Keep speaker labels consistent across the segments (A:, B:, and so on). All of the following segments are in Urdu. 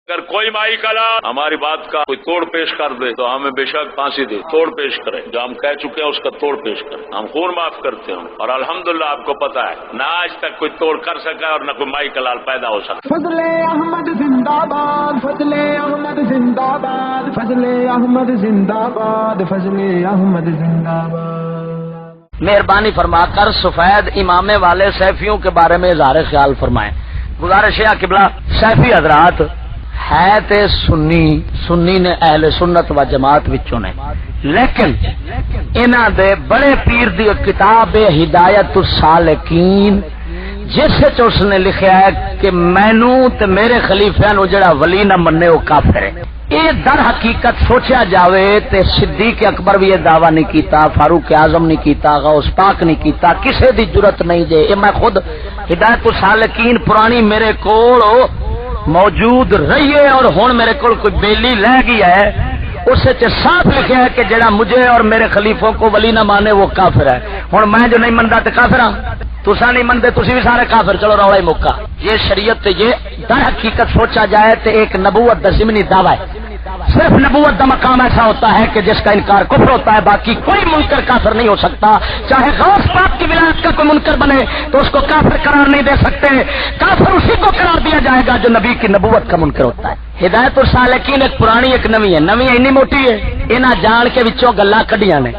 A: اگر کوئی مائی کلا ہماری بات کا کوئی توڑ پیش کر دے تو ہمیں بے شک پھانسی دے، توڑ پیش کرے، جو ہم کہہ چکے ہیں اس کا توڑ پیش کرے، ہم خون معاف کرتے ہیں اور الحمدللہ آپ کو پتا ہے نہ آج تک کوئی توڑ کر سکا اور نہ کوئی مائی کلال پیدا ہو سکا۔
B: فضل احمد زندہ باد، فضل احمد زندہ باد، فضل احمد زندہ باد، فضل احمد زندہ باد۔
C: مہربانی فرما کر سفید امامے والے سیفیوں کے بارے میں اظہار خیال فرمائیں۔ گزارش ہے قبلہ سیفی حضرات ہے تے سنی نے اہل سنت و جماعت وچوں نے، لیکن انہاں دے بڑے پیر دی کتاب ہدایت السالکین جس وچ اس نے لکھیا ہے کہ مینوں تے میرے خلیفیاں نو جڑا ولی نہ مننے وہ کافر ہے۔ یہ در حقیقت سوچا جاوے تے صدیق اکبر بھی یہ دعویٰ نہیں کیتا، فاروق اعظم نہیں کیتا، غوث پاک نہیں کیتا، کسے دی جرت نہیں دے۔ میں خود ہدایت السالکین پرانی میرے کول موجود رہی ہے اور ہن میرے کول کوئی بیلی لے گئی ہے، اس سے صاف لکھا ہے کہ جڑا مجھے اور میرے خلیفوں کو ولی نہ مانے وہ کافر ہے۔ ہن میں جو نہیں منتا تے کافر ہاں، تسا نہیں منتے تسی بھی سارے کافر، چلو رولا ہی مکا۔ یہ شریعت یہ در حقیقت سوچا جائے تو ایک نبوت دا ضمنی دعویٰ ہے۔ صرف نبوت دا مقام ایسا ہوتا ہے کہ جس کا انکار کفر ہوتا ہے، باقی کوئی منکر کافر نہیں ہو سکتا۔ چاہے غوث پاک کی ولایت کا کوئی منکر بنے تو اس کو کافر قرار نہیں دے سکتے، کافر اسی کو قرار دیا جائے گا جو نبی کی نبوت کا منکر ہوتا ہے۔ ہدایت السالکین ایک پرانی ایک نوی ہے، نوی اینی موٹی ہے انہاں جان کے وچوں گلاں کڈیاں نے،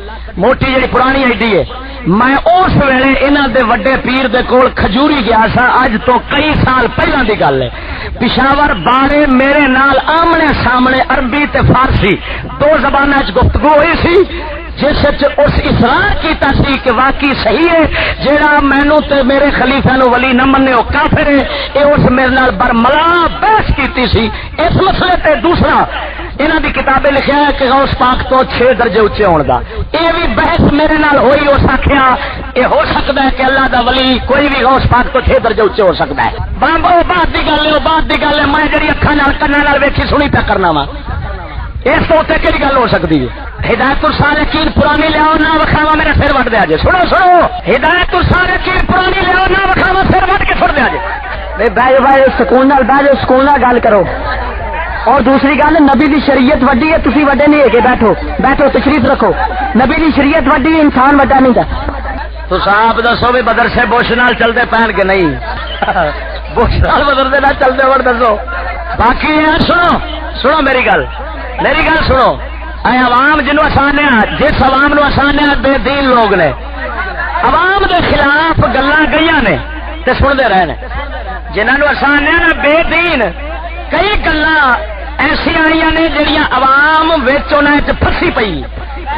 C: موٹی جڑی پرانی ایڈی ہے۔ میں اس ویلے انہاں دے وڈے پیر دے کول کھجوری گیا سا، اج تو کئی سال پہلاں دی گل ہے۔ پشاور بارے میرے نال آمنے سامنے عربی تے فارسی دو زباناں وچ گفتگو ہوئی سی، جس وچ اس اصرار کیتا سی کہ واقعی صحیح ہے جیڑا مینوں تے میرے خلیفہ نو ولی نہ مننے او کافر ہے۔ اے اس میرے نال برملا بحث کیتی سی اس مسئلے تے۔ دوسرا انہاں دی کتابیں لکھیا ہے کہ غوث پاک تو 6 درجے اونچے ہون دا، اے بھی بحث میرے نال ہوئی۔ اس آکھیا اے ہو سکدا ہے کہ اللہ دا ولی کوئی بھی غوث پاک تو 6 درجے اونچے ہو سکدا ہے۔ بابا بعد دی گل ہے، بعد دی گل ہے، میں جڑی اکھاں نال کناں نال ویکھی سنی پیا کرنا وا، اس تو تے کیڑی گل ہو سکتی ہے؟ ہدایت السالکین پرانی لیاؤ نہ وکھاوا میرا سر وٹ دیا جے۔ سنو ہدایت السالکین پرانی لیاؤ نہ وکھاوا سر وٹ کے چھوڑ دیا جے۔
D: بھائی بھائی سکون نال بیٹھو، سکون نال گل کرو۔ اور دوسری گل نبی دی شریعت وڈی ہے، تسی وڈے نہیں ہے کہ بیٹھو تشریف رکھو۔ نبی دی شریعت وڈی ہے، انسان وڈا نہیں تھا۔
C: تو صاحب دسو بھی مدرسے بش نال چلتے پہن کے نہیں بش نال مدرسے نال چلتے وڑ دسو۔ باقی سنو میری گل سنو۔ اے عوام جنوں اسانے جس عوام نو اسانے بے دین لوگ نے، عوام دے خلاف گلاں گئیاں نے تے سنتے رہے نے، جنہاں نو اسانے بے دین کئی گلاں ایسی آئی نے جڑیاں عوام وچ انہاں وچ پھسی پئی،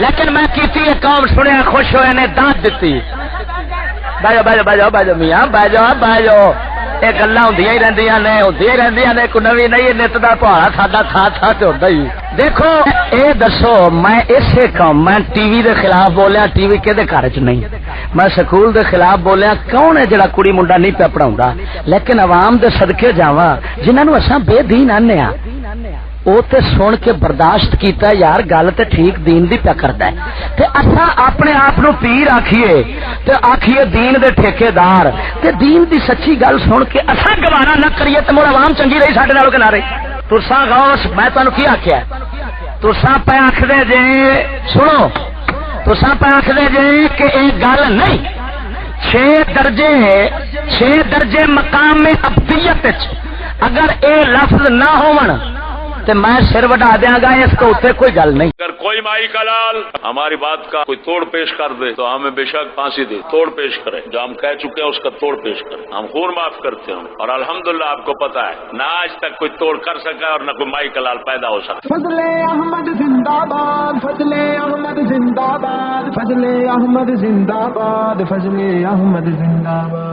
C: لیکن میں کیتی قوم سنیا خوش ہوئے نے دانت دتی۔ بھاجو میاں بھاجو یہ گلاں ہوندیاں ہی رہندیاں نے، کوئی نوی نہیں۔ نت دا پہاڑا ساڈا تھا تے ہوندا ہی۔ دیکھو اے دسو میں اسے قوم میں ٹی وی دے خلاف بولیا، ٹی وی کدے گھر چ نہیں، میں سکول دے خلاف بولیا، کون ہے جڑا کڑی منڈا نہیں پیا پڑھاوندا، لیکن عوام دے صدقے جاواں جنہاں نو اساں بے دین آنے ہاں او تے سن کے برداشت کیتا یار گل تے ٹھیک دین دی پیا کردا ہے، تے اساں اپنے آپ نو پیر آکھیے تے آکھیے دین دے ٹھیکیدار، تے دین دی سچی گل سن کے اساں گوارا نہ کریے تے مڑ عوام چنگی رہی ساڈے نالوں کہ نہ رہی۔ تساں غوث میں تانوں کی آکھیا، تساں پہ آکھدے جے سنو، تساں پہ آکھدے جے کہ اے گل نہیں، 6 درجے مقام میں ابدیت اگر اے لفظ نہ ہون تو میں سر وڈا دیاں گا، اس کو اتنے کوئی گل نہیں۔
A: اگر کوئی مائی کلال ہماری بات کا کوئی توڑ پیش کر دے تو ہمیں بے شک پھانسی دے، توڑ پیش کرے، جو ہم کہہ چکے ہیں اس کا توڑ پیش کرے، ہم خون معاف کرتے ہیں اور الحمدللہ آپ کو پتا ہے نہ آج تک کوئی توڑ کر سکا اور نہ کوئی مائی کلال پیدا ہو سکا۔
B: فضل احمد زندہ باد، فضل احمد زندہ باد، فضل احمد زندہ باد، فضل احمد زندہ باد۔